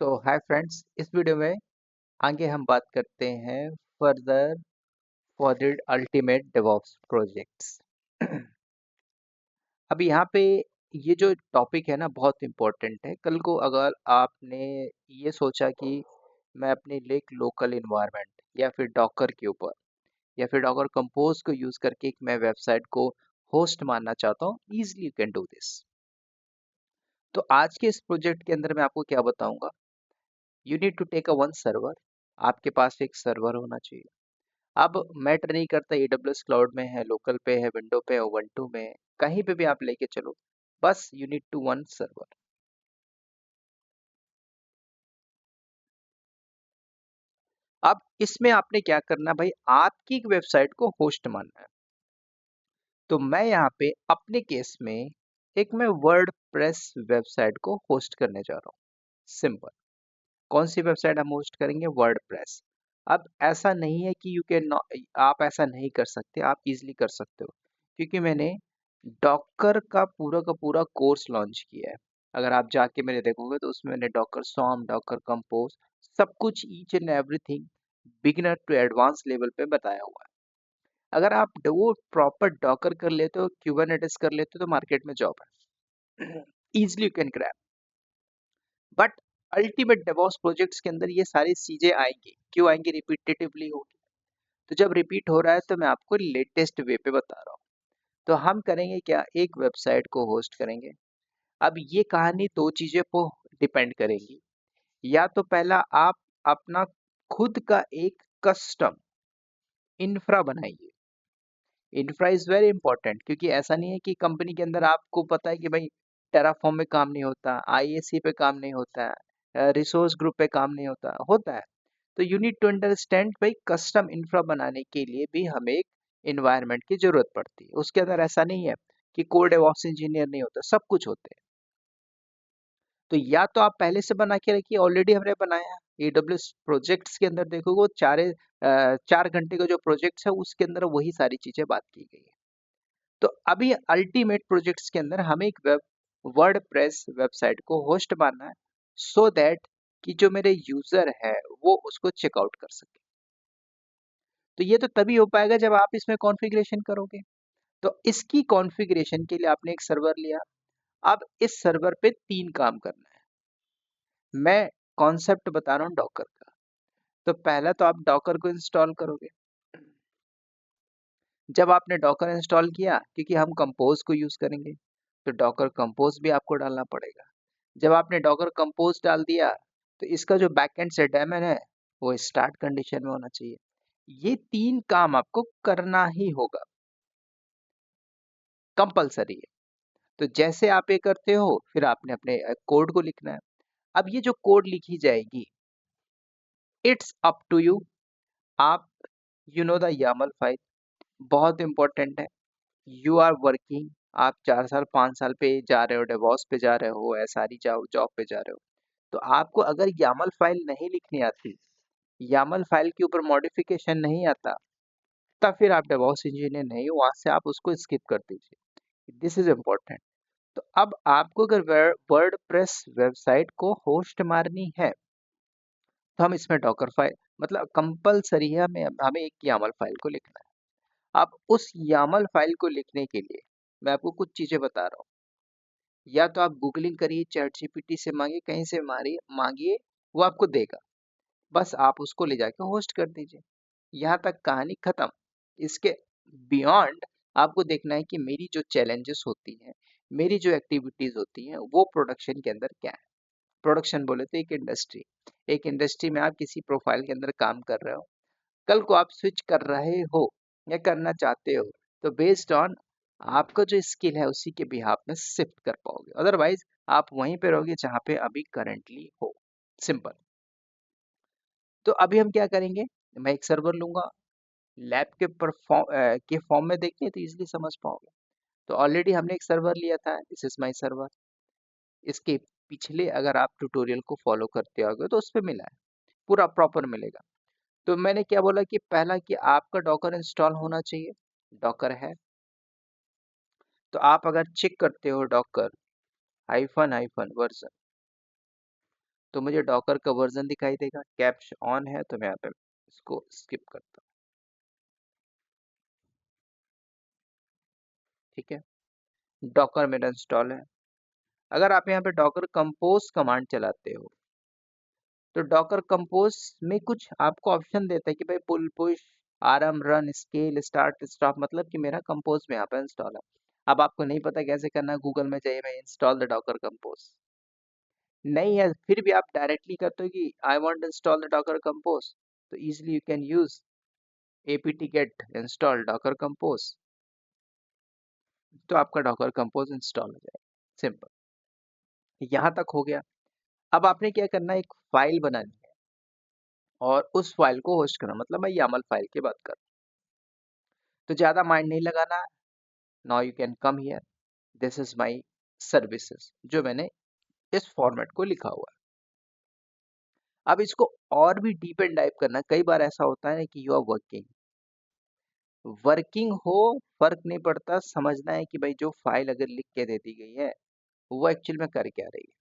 तो hi friends, इस video में आगे हम बात करते हैं further for the ultimate DevOps projects. अब यहाँ पे ये जो टॉपिक है ना बहुत इम्पोर्टेंट है। कल को अगर आपने ये सोचा कि मैं अपने लिए एक लोकल इन्वायरमेंट या फिर डॉकर के ऊपर या फिर डॉकर कंपोज को यूज करके एक मैं वेबसाइट को होस्ट मानना चाहता हूँ, easily you can do this. तो आज के इस प्रोजेक्ट के अंदर मैं आपको क्या बताऊंगा। You need to take a one server. आपके पास एक सर्वर होना चाहिए। अब मैटर नहीं करता AWS क्लाउड में है, लोकल पे है, विंडो पे है, उबंटू में है, कहीं पे भी आप लेके चलो, बस you need to one server. अब इसमें आपने क्या करना भाई, आपकी एक वेबसाइट को होस्ट मानना है। तो मैं यहाँ पे अपने केस में एक मैं वर्डप्रेस वेबसाइट को होस्ट करने जा रहा हूँ। सिंपल। कौन सी वेबसाइट हम होस्ट करेंगे? वर्डप्रेस। अब ऐसा नहीं है कि यू कैन, आप ऐसा नहीं कर सकते, आप इजीली कर सकते हो, क्योंकि मैंने डॉकर का पूरा कोर्स लॉन्च किया है। अगर आप जाके मेरे देखोगे तो उसमें मैंने डॉकर स्वॉर्म, डॉकर कंपोज, सब कुछ each and everything beginner to advance level पे बताया हुआ है। अगर आप वो प्रॉपर डॉकर कर लेते हो, क्यूबरनेटिस कर लेते हो, तो मार्केट में जॉब है। Easily you can crack. But ultimate DevOps projects के अंदर ये सारी चीजें आएंगी। क्यों आएंगी? रिपीटेटिवली होगी। तो जब रिपीट हो रहा है तो मैं आपको लेटेस्ट वे पे बता रहा हूँ। तो हम करेंगे क्या, एक वेबसाइट को होस्ट करेंगे। अब ये कहानी दो चीजें पर डिपेंड करेगी। या तो पहला, आप अपना खुद का एक कस्टम इंफ्रा बनाइए। इंफ्रा इज वेरी इंपॉर्टेंट, क्योंकि ऐसा नहीं है कि कंपनी के अंदर आपको पता है कि भाई टेराफॉर्म में काम नहीं होता, IAC पे काम नहीं होता है, रिसोर्स ग्रुप पे काम नहीं होता होता है। तो यू नीड टू अंडरस्टैंड भाई, कस्टम इंफ्रा बनाने के लिए भी हमें एक इन्वायरमेंट की जरूरत पड़ती है। उसके अंदर ऐसा नहीं है कि कोर डेवऑप्स इंजीनियर नहीं होता, सब कुछ होते हैं। तो या तो आप पहले से बना के रखिए, ऑलरेडी हमने बनाया है। AWS प्रोजेक्ट्स के अंदर देखोगे वो 4 घंटे का जो प्रोजेक्ट है उसके अंदर वही सारी चीजें बात की गई है। तो अभी अल्टीमेट प्रोजेक्ट्स के अंदर हमें एक वर्डप्रेस वेबसाइट को होस्ट मानना है, सो दैट कि जो मेरे यूजर है वो उसको चेकआउट कर सके। तो ये तो तभी हो पाएगा जब आप इसमें कॉन्फ़िगरेशन करोगे। तो इसकी कॉन्फ़िगरेशन के लिए आपने एक सर्वर लिया। अब इस सर्वर पे 3 काम करना है। मैं कॉन्सेप्ट बता रहा हूँ डॉकर का। तो पहला तो आप डॉकर को इंस्टॉल करोगे। जब आपने डॉकर इंस्टॉल किया, क्योंकि हम कंपोज को यूज करेंगे, तो डॉकर कंपोज भी आपको डालना पड़ेगा। जब आपने डॉकर कंपोज डाल दिया, तो इसका जो बैकएंड से डेमन है वो स्टार्ट कंडीशन में होना चाहिए। ये 3 काम आपको करना ही होगा, कंपलसरी है। तो जैसे आप ये करते हो, फिर आपने अपने कोड को लिखना है। अब ये जो कोड लिखी जाएगी, इट्स अप टू यू। आप you know the YAML file, बहुत इंपॉर्टेंट है। यू आर वर्किंग, आप 4 साल 5 साल पे जा रहे हो, डेवॉप्स पे जा रहे हो, SRE जॉब पे जा रहे हो। तो आपको अगर YAML फाइल नहीं लिखनी आती, YAML फाइल के ऊपर मॉडिफिकेशन नहीं आता, तब फिर आप डेवॉप्स इंजीनियर नहीं हो, वहां से आप उसको स्किप कर दीजिए। This is important. तो अब आपको अगर वर्डप्रेस वेबसाइट को होस्ट मारनी है, तो हम इसमें डॉकर फाइल, मतलब कंपलसरी है, हमें हमें एक YAML फाइल को लिखना है। अब उस YAML फाइल को लिखने के लिए मैं आपको कुछ चीजें बता रहा हूँ। या तो आप गूगलिंग करिए, चैट जीपीटी से मांगिए, कहीं से मारिए मांगिए, वो आपको देगा। बस आप उसको ले जाके होस्ट कर दीजिए। यहाँ तक कहानी खत्म। इसके बियॉन्ड आपको देखना है कि मेरी जो चैलेंजेस होती हैं, मेरी जो एक्टिविटीज होती हैं, वो प्रोडक्शन के अंदर क्या है। प्रोडक्शन बोले तो एक इंडस्ट्री में आप किसी प्रोफाइल के अंदर काम कर रहे हो, कल को आप स्विच कर रहे हो या करना चाहते हो, तो बेस्ड ऑन आपका जो स्किल है उसी के बिहाफ में शिफ्ट कर पाओगे। अदरवाइज आप वहीं पे रहोगे जहाँ पे अभी करंटली हो। सिंपल। तो अभी हम क्या करेंगे, मैं एक सर्वर लूंगा। लैब के फॉर्म में देखिए तो इजीली समझ पाओगे। तो ऑलरेडी हमने एक सर्वर लिया था, दिस इज माय सर्वर। इसके पिछले अगर आप ट्यूटोरियल को फॉलो करते होगे तो उस पे मिला है, पूरा प्रॉपर मिलेगा। तो मैंने क्या बोला कि पहला कि आपका डॉकर इंस्टॉल होना चाहिए। डॉकर है। तो आप अगर चेक करते हो डॉकर हाइफन हाइफन वर्जन, तो मुझे डॉकर का वर्जन दिखाई देगा, कैप्श ऑन है तो मैं यहाँ पे इसको स्किप करता हूँ। ठीक है, डॉकर मेरा इंस्टॉल है। अगर आप यहाँ पे डॉकर कंपोज कमांड चलाते हो तो डॉकर कंपोज में कुछ आपको ऑप्शन देता है कि भाई pull push RM run scale start stop, मतलब कि मेरा कंपोज में यहाँ पे इंस्टॉल है। अब आपको नहीं पता कैसे करना, गूगल में जाइए, मैं इंस्टॉल द डॉकर कंपोज, नहीं है फिर भी आप डायरेक्टली करते हो कि I want install the docker compose, तो easily you can use apt get install docker compose, तो आपका डॉकर कंपोज इंस्टॉल हो जाएगा। सिंपल, यहाँ तक हो गया। अब आपने क्या करना है, एक फाइल बनानी है और उस फाइल को होस्ट करना, मतलब मैं YAML फाइल की बात कर, तो ज्यादा माइंड नहीं लगाना। Now you can come here, this is my services जो मैंने इस फॉर्मेट को लिखा हुआ है। अब इसको और भी डीप एंड डाइव करना, कई बार ऐसा होता है कि यू आर वर्किंग, वर्किंग हो फर्क नहीं पड़ता, समझना है कि भाई जो फाइल अगर लिख के दे दी गई है वो एक्चुअल में कर क्या रही है।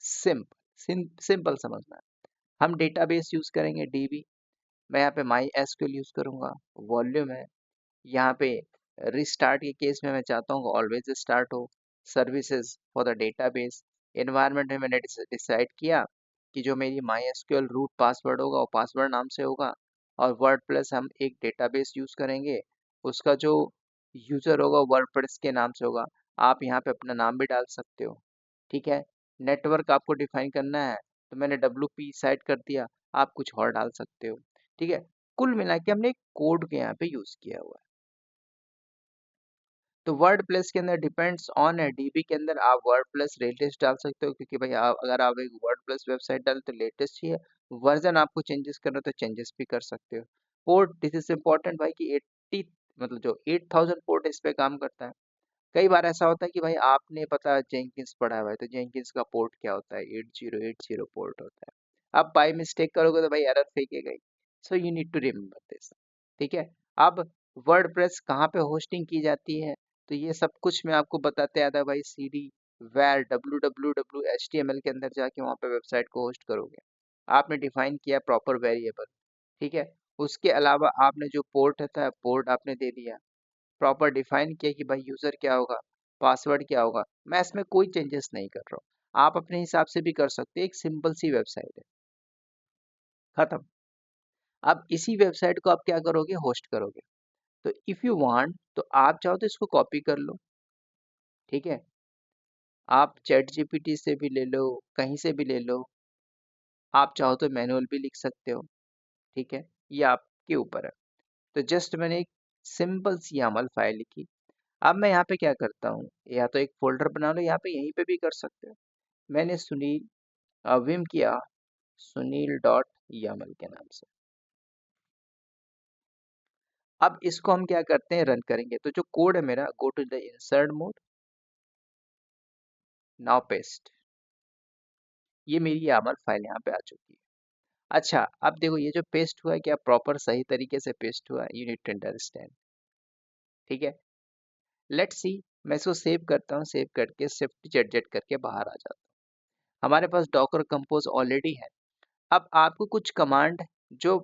सिंपल सिंपल समझना है। हम डेटाबेस यूज करेंगे डीबी, मैं यहाँ पे माई एसक्यूएल यूज करूंगा, वॉल्यूम है यहाँ पे, रिस्टार्ट के केस में मैं चाहता हूँ ऑलवेज स्टार्ट हो, services for the database, environment में मैंने डिसाइड किया कि जो मेरी माई एसक्यूएल रूट पासवर्ड होगा वो पासवर्ड नाम से होगा, और वर्ड प्लस हम एक डेटाबेस यूज करेंगे, उसका जो यूजर होगा वर्ड प्लस के नाम से होगा। आप यहाँ पे अपना नाम भी डाल सकते हो। ठीक है, नेटवर्क आपको डिफाइन करना है तो मैंने WP सेट कर दिया, आप कुछ और डाल सकते हो। ठीक है, कुल मिला के हमने एक कोड के यहाँ पे यूज किया हुआ है। तो वर्ड प्लस के अंदर डिपेंड्स ऑन है, डीबी के अंदर आप वर्ड प्लस लेटेस्ट डाल सकते हो, क्योंकि भाई आप अगर आप एक वर्ड प्लस वेबसाइट डालते तो लेटेस्ट ही है, वर्जन आपको चेंजेस करना हो तो चेंजेस भी कर सकते हो। पोर्ट दिस इज इम्पोर्टेंट भाई कि 80 मतलब जो 8000 पोर्ट इस पे काम करता है। कई बार ऐसा होता है कि भाई आपने पता जेंकिंस पढ़ा हुआ है तो जेंकिंस का पोर्ट क्या होता है, 8080 पोर्ट होता है। आप बाई मिस्टेक करोगे तो भाई एरर फेंकेगा ही, so you need to remember this. ठीक है, अब वर्डप्रेस कहाँ पे होस्टिंग की जाती है, तो ये सब कुछ मैं आपको बताते आता भाई, CD वेर www के अंदर जाके वहाँ पे वेबसाइट को होस्ट करोगे, आपने डिफाइन किया प्रॉपर वेरिएबल। ठीक है, उसके अलावा आपने जो पोर्ट होता है पोर्ट आपने दे दिया, प्रॉपर डिफाइन किया कि भाई यूजर क्या होगा, पासवर्ड क्या होगा। मैं इसमें कोई चेंजेस नहीं कर रहा हूँ, आप अपने हिसाब से भी कर सकते हैं, एक सिंपल सी वेबसाइट है, खत्म। अब इसी वेबसाइट को आप क्या करोगे, होस्ट करोगे। तो इफ यू वांट तो आप चाहो तो इसको कॉपी कर लो। ठीक है, आप चैट जीपीटी से भी ले लो, कहीं से भी ले लो, आप चाहो तो मैनुअल भी लिख सकते हो। ठीक है, ये आपके ऊपर है। तो जस्ट मैंने एक सिंपल सी YAML फाइल लिखी। अब मैं यहाँ पे क्या करता हूँ, या तो एक फोल्डर बना लो, यहाँ पे यहीं पे भी कर सकते हो। मैंने सुनील विम किया सुनील डॉट YAML के नाम से। अब इसको हम क्या करते हैं, रन करेंगे, तो जो कोड है मेरा, go to the insert mode, now paste, ये मेरी YAML फाइल यहाँ पे आ चुकी है। अच्छा, अब देखो ये जो पेस्ट हुआ है क्या प्रॉपर सही तरीके से पेस्ट हुआ है, यू नीड टू अंडरस्टैंड। ठीक है, लेट्स सी, मैं इसको सेव करता हूँ, सेव करके शिफ्ट जेड करके बाहर आ जाता हूँ। हमारे पास डॉकर कंपोज ऑलरेडी है। अब आपको कुछ कमांड जो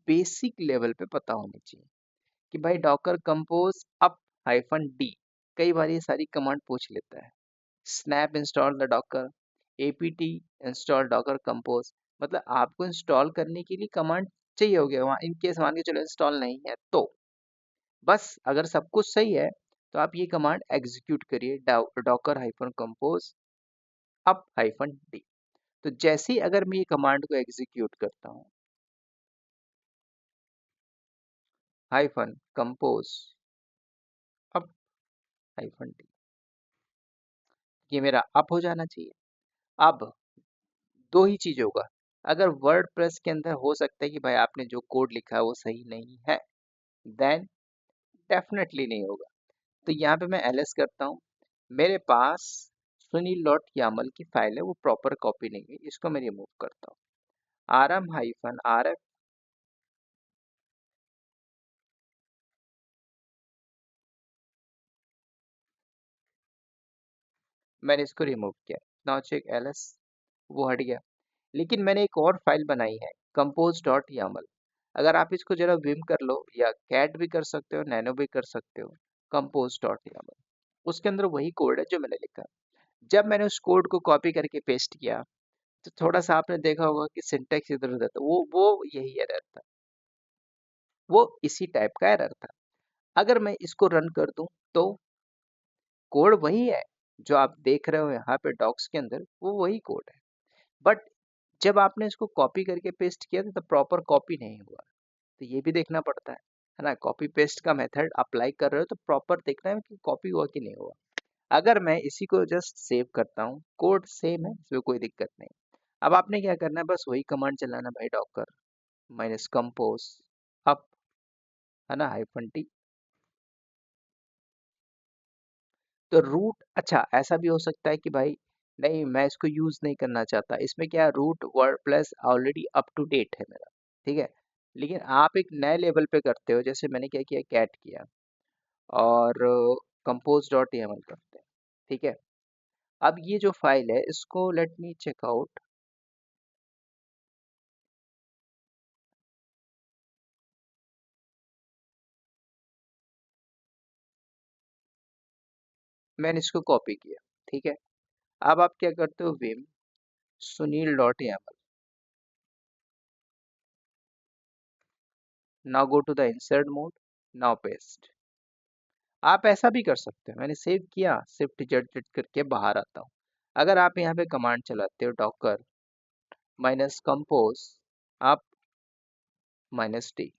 बेसिक लेवल पे पता होनी चाहिए, कि भाई डॉकर कंपोज अप -d, कई बार ये सारी कमांड पूछ लेता है। Snap install the Docker, apt install Docker compose, मतलब आपको इंस्टॉल करने के लिए कमांड चाहिए हो गया वहाँ, इन केस मान के चलो इंस्टॉल नहीं है तो बस, अगर सब कुछ सही है तो आप ये कमांड एग्जीक्यूट करिए, Docker hyphen compose up -d। तो जैसे ही अगर मैं ये कमांड को एग्जीक्यूट करता हूँ, हाइफन कंपोज अप -d, ये मेरा अप हो जाना चाहिए। अब दो ही चीज होगा, अगर वर्ड प्रेस के अंदर हो सकता है कि भाई आपने जो कोड लिखा है वो सही नहीं है, देन डेफिनेटली नहीं होगा। तो यहाँ पे मैं ls करता हूँ, मेरे पास सुनील डॉट यामल की फाइल है, वो प्रॉपर कॉपी नहीं है, इसको मैं रिमूव करता हूँ, rm-rf, मैंने इसको रिमूव किया, नाउ चेक ls, वो हट गया। लेकिन मैंने एक और फाइल बनाई है, कंपोज डॉट यामल। अगर आप इसको जरा विम कर लो या कैट भी कर सकते हो, नैनो भी कर सकते हो, कंपोज डॉट यामल, उसके अंदर वही कोड है जो मैंने लिखा। जब मैंने उस कोड को कॉपी करके पेस्ट किया तो थोड़ा सा आपने देखा होगा कि सिंटेक्स इधर उधर था, वो यही एरर था, वो इसी टाइप का एरर था। अगर मैं इसको रन कर दूं तो कोड वही है जो आप देख रहे हो यहाँ पे डॉक्स के अंदर, वो वही कोड है। बट जब आपने इसको कॉपी करके पेस्ट किया था तो प्रॉपर कॉपी नहीं हुआ, तो ये भी देखना पड़ता है ना। कॉपी पेस्ट का मेथड अप्लाई कर रहे हो तो प्रॉपर देखना है कि कॉपी हुआ कि नहीं हुआ। अगर मैं इसी को जस्ट सेव करता हूँ, कोड सेम है, इसमें कोई दिक्कत नहीं। अब आपने क्या करना है, बस वही कमांड चलाना भाई, डॉकर माइनस कंपोज अप, है ना, -t। तो रूट, अच्छा ऐसा भी हो सकता है कि भाई नहीं मैं इसको यूज नहीं करना चाहता, इसमें क्या root WordPress already up to date है मेरा, ठीक है। लेकिन आप एक नए लेवल पे करते हो, जैसे मैंने क्या किया, कैट किया और कंपोज डॉट YAML करते हैं, ठीक है। अब ये जो फाइल है इसको लेट मी चेक आउट। मैंने इसको कॉपी किया, ठीक है। अब आप क्या करते हो, vim Sunil dot YAML, now go to the insert mode, now paste. आप ऐसा भी कर सकते हो, मैंने सेव किया, शिफ्ट जेड जेड करके बाहर आता हूँ। अगर आप यहाँ पे कमांड चलाते हो, डॉकर माइनस कंपोज आप -t,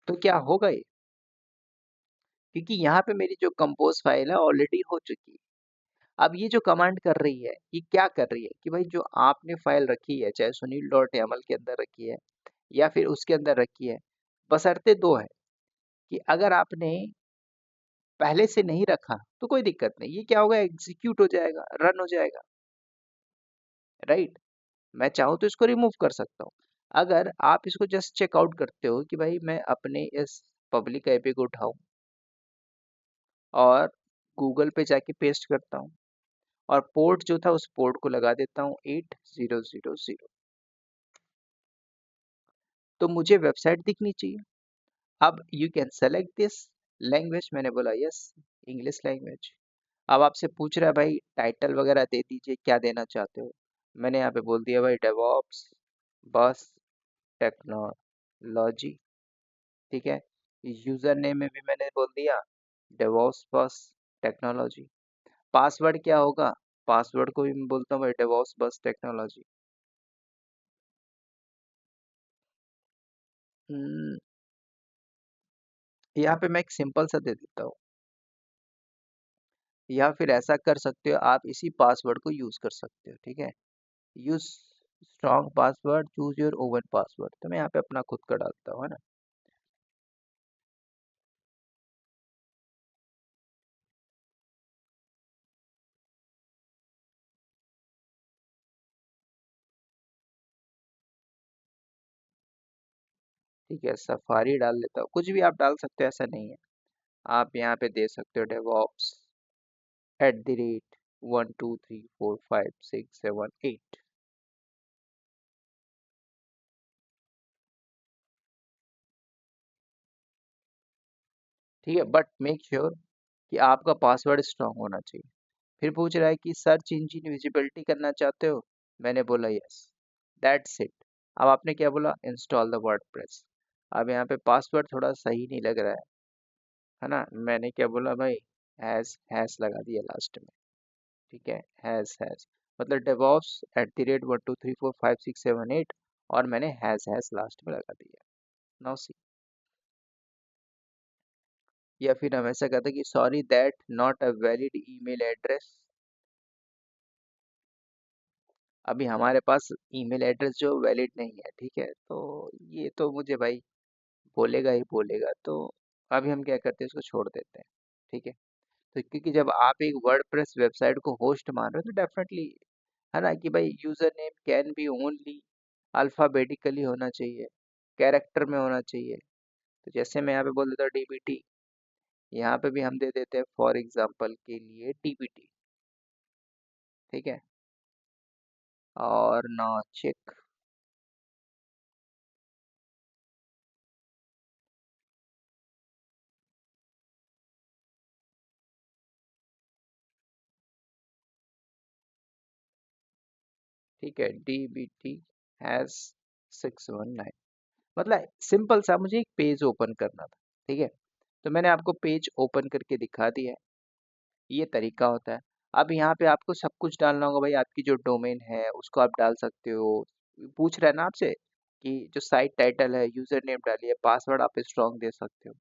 तो क्या होगा ये, क्योंकि यहाँ पे मेरी जो कंपोज फाइल है ऑलरेडी हो चुकी है। अब ये जो कमांड कर रही है, ये क्या कर रही है कि भाई जो आपने फाइल रखी है, चाहे सुनील डॉट यामल के अंदर रखी है या फिर उसके अंदर रखी है, बशर्ते दो है कि अगर आपने पहले से नहीं रखा तो कोई दिक्कत नहीं, ये क्या होगा, एग्जीक्यूट हो जाएगा, रन हो जाएगा, राइट। मैं चाहूँ तो इसको रिमूव कर सकता हूँ। अगर आप इसको जस्ट चेकआउट करते हो कि भाई मैं अपने इस पब्लिक आईपी को उठाऊं और गूगल पे जाके पेस्ट करता हूँ और पोर्ट जो था उस पोर्ट को लगा देता हूँ 8000, तो मुझे वेबसाइट दिखनी चाहिए। अब you can select this language, मैंने बोला यस, इंग्लिश लैंग्वेज। अब आपसे पूछ रहा है भाई टाइटल वगैरह दे दीजिए, क्या देना चाहते हो। मैंने यहाँ पे बोल दिया भाई डेवऑप्स बस टेक्नोलॉजी, ठीक है। यूजर नेम में भी मैंने बोल दिया डेवॉप्स बस टेक्नोलॉजी। पासवर्ड क्या होगा, पासवर्ड को भी मैं बोलता हूँ भाई डेवॉप्स बस टेक्नोलॉजी। यहाँ पे मैं एक सिंपल सा दे देता हूँ, या फिर ऐसा कर सकते हो आप इसी पासवर्ड को यूज कर सकते हो, ठीक है। Use strong password, choose your oven password, तो मैं यहाँ पे अपना खुद का डालता हूँ, है ना। ठीक है, सफारी डाल लेता हूँ, कुछ भी आप डाल सकते हो, ऐसा नहीं है। आप यहाँ पे दे सकते हो डेवॉप्स @1 2 3 4 5 6 7 8, ठीक है। बट मेक श्योर कि आपका पासवर्ड स्ट्रांग होना चाहिए। फिर पूछ रहा है कि सर्च इंजन विजिबिलिटी करना चाहते हो, मैंने बोला यस, दैट्स इट। अब आपने क्या बोला, इंस्टॉल द वर्डप्रेस। अब यहाँ पे पासवर्ड थोड़ा सही नहीं लग रहा है ना। मैंने क्या बोला भाई, हैश लगा दिया लास्ट में, ठीक है, हैश मतलब डेवॉप्स @1 2 3 4 5 6 7 8, और मैंने हैश लास्ट में लगा दिया। नाउ सी, या फिर हम ऐसा कहते हैं कि sorry that not a valid email address. अभी हमारे पास ईमेल एड्रेस जो वैलिड नहीं है, ठीक है, तो ये तो मुझे भाई बोलेगा ही बोलेगा, तो अभी हम क्या करते हैं, इसको छोड़ देते हैं, ठीक है। तो क्योंकि जब आप एक वर्डप्रेस वेबसाइट को होस्ट मान रहे हो तो डेफिनेटली, है ना, कि भाई user name can be only alphabetically होना चाहिए, कैरेक्टर में होना चाहिए। तो जैसे मैं यहाँ पे बोल देता हूँ डीबीटी, यहाँ पे भी हम दे देते हैं फॉर एग्जाम्पल के लिए डीबीटी, ठीक है। और नाउ चेक। ठीक है, DBT हैज 619। मतलब सिंपल सा मुझे एक पेज ओपन करना था। ठीक है, तो मैंने आपको पेज ओपन करके दिखा दिया है। ये तरीका होता है। अब यहाँ पे आपको सब कुछ डालना होगा भाई, आपकी जो डोमेन है उसको आप डाल सकते हो। पूछ रहा है ना आपसे कि जो साइट टाइटल है, यूजर नेम डालिए, पासवर्ड आप स्ट्रॉन्ग दे सकते हो।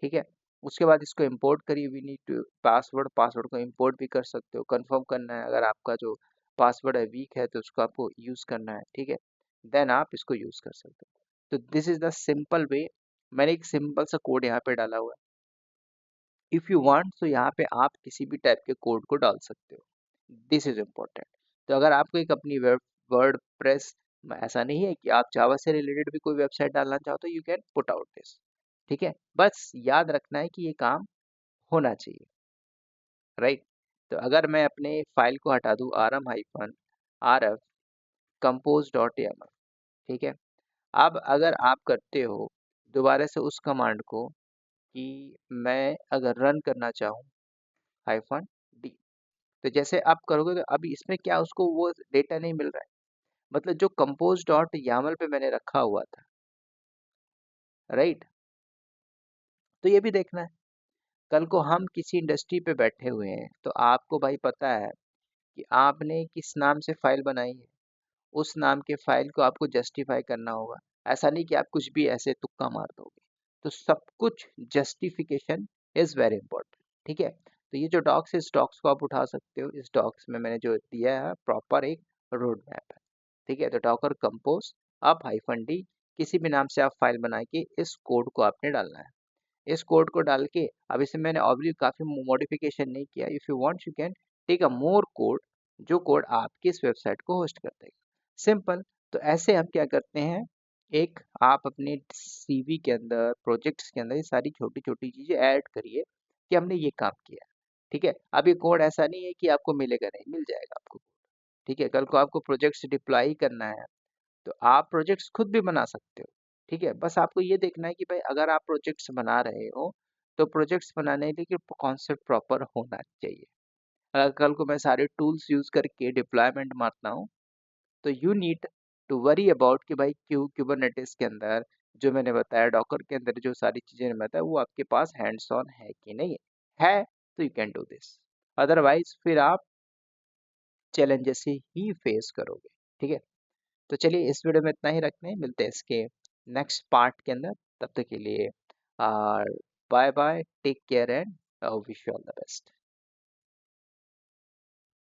ठीक है, उसके बाद इसको इंपोर्ट करिए। We need to password, password को इंपोर्ट भी कर सकते हो, कंफर्म करना है। अगर आपका जो पासवर्ड है वीक है तो उसको आपको यूज करना है। ठीक है, देन आप इसको यूज कर सकते हो। तो this is the simple way. मैंने एक सिंपल सा कोड यहाँ पे डाला हुआ है। इफ यू वांट तो यहाँ पे आप किसी भी टाइप के कोड को डाल सकते हो। This is important. तो अगर आपको एक अपनी वर्ड प्रेस, ऐसा नहीं है कि आप जावा से रिलेटेड भी कोई वेबसाइट डालना चाहो तो you can put out this. ठीक है, बस याद रखना है कि ये काम होना चाहिए, राइट। तो अगर मैं अपने फाइल को हटा दूँ rm-rf compose.yaml। ठीक है, अब अगर आप करते हो दोबारा से उस कमांड को कि मैं अगर रन करना चाहूँ -d, तो जैसे आप करोगे तो अभी इसमें क्या उसको वो डेटा नहीं मिल रहा है। मतलब जो कंपोज डॉट यामल पे मैंने रखा हुआ था, राइट। तो ये भी देखना है, कल को हम किसी इंडस्ट्री पे बैठे हुए हैं तो आपको भाई पता है कि आपने किस नाम से फाइल बनाई है, उस नाम के फाइल को आपको जस्टिफाई करना होगा। ऐसा नहीं कि आप कुछ भी ऐसे तुक्का मार दोगे। तो सब कुछ जस्टिफिकेशन इज वेरी इंपॉर्टेंट। ठीक है, तो ये जो डॉक्स है, इस डॉक्स को आप उठा सकते हो। इस डॉक्स में मैंने जो दिया है प्रॉपर एक रोड मैप है। ठीक है, तो डॉकर कंपोज अब -d, किसी भी नाम से आप फाइल बना के इस कोड को आपने डालना है। इस कोड को डाल के अब इसे मैंने ऑब्वियसली काफी मॉडिफिकेशन नहीं किया। If you want you can take a more code, जो कोड आपकी इस वेबसाइट को होस्ट कर देगा। सिंपल। तो ऐसे हम क्या करते हैं, एक आप अपने सीवी के अंदर, प्रोजेक्ट्स के अंदर ये सारी छोटी छोटी चीजें ऐड करिए कि हमने ये काम किया। ठीक है, अब ये कोड ऐसा नहीं है कि आपको मिलेगा नहीं, मिल जाएगा आपको। ठीक है, कल को आपको प्रोजेक्ट्स डिप्लॉय करना है तो आप प्रोजेक्ट्स खुद भी बना सकते हो। ठीक है, बस आपको ये देखना है कि भाई अगर आप प्रोजेक्ट्स बना रहे हो तो प्रोजेक्ट्स बनाने के लिए कॉन्सेप्ट प्रॉपर होना चाहिए। अगर कल को मैं सारे टूल्स यूज करके डिप्लॉयमेंट मारता हूँ तो you need to worry about कि भाई क्यूबरनेटिस के अंदर जो मैंने बताया, डॉकर के अंदर जो सारी चीजें मैंने बताया, वो आपके पास हैंड्स ऑन है कि नहीं है तो you can do this. Otherwise फिर आप चैलेंजेस ही फेस करोगे। ठीक है, तो चलिए इस वीडियो में इतना ही रखते हैं, मिलते हैं इसके नेक्स्ट पार्ट के अंदर। तब तक के लिए bye bye, take care and wish you all the best.